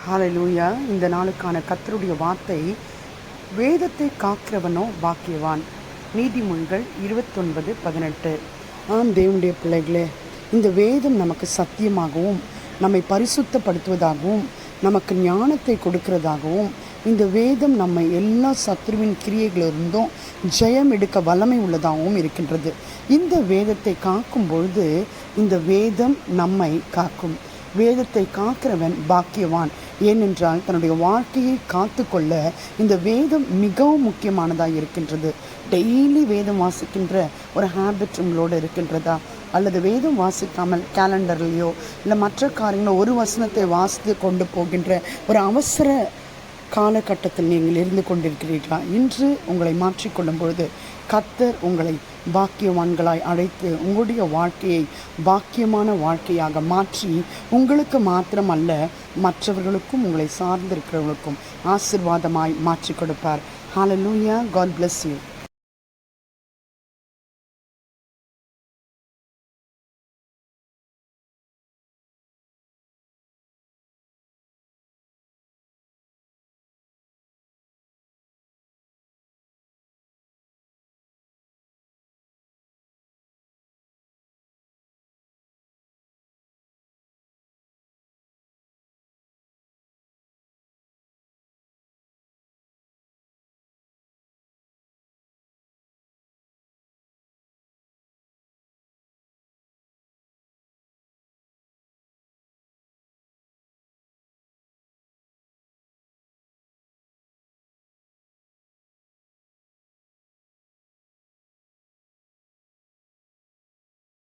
ஹalleluya. இந்த நாளுக்கான கர்த்தருடைய வார்த்தை, வேதத்தை காக்கிறவனோ பாக்கியவான். நீதிமொழிகள் 29:18. தேவனுடைய பிள்ளைகளே, இந்த வேதம் நமக்கு சத்தியமாகவும் நம்மை பரிசுத்தப்படுத்துவதாகவும் நமக்கு ஞானத்தை கொடுக்கிறதாகவும், இந்த வேதம் நம்மை எல்லா சத்துருவின் கிரியைகளிலிருந்தும் ஜெயம் எடுக்க வல்லமை உள்ளதாகவும் இருக்கின்றது. இந்த வேதத்தை காக்கும் பொழுது இந்த வேதம் நம்மை காக்கும். வேதத்தை காக்கிறவன் பாக்கியவான். ஏனென்றால் தன்னுடைய வாழ்க்கையை காத்து கொள்ள இந்த வேதம் மிகவும் முக்கியமானதாக இருக்கின்றது. டெய்லி வேதம் வாசிக்கின்ற ஒரு ஹேபிட் உங்களோடு இருக்கின்றதா? அல்லது வேதம் வாசிக்காமல் கேலண்டர்லேயோ இல்லை மற்ற காரியங்களோ ஒரு வசனத்தை வாசித்து கொண்டு போகின்ற ஒரு அவசர காலகட்டத்தில் நீங்கள் இருந்து கொண்டிருக்கிறீர்களா? இன்று உங்களை மாற்றிக்கொள்ளும் பொழுது கர்த்தர் உங்களை பாக்கியவான்களாய் அழைத்து உங்களுடைய வாழ்க்கையை பாக்கியமான வாழ்க்கையாக மாற்றி உங்களுக்கு மாத்திரமல்ல, மற்றவர்களுக்கும் உங்களை சார்ந்திருக்கிறவர்களுக்கும் ஆசீர்வாதமாய் மாற்றி கொடுப்பார். ஹalleluya. God bless you.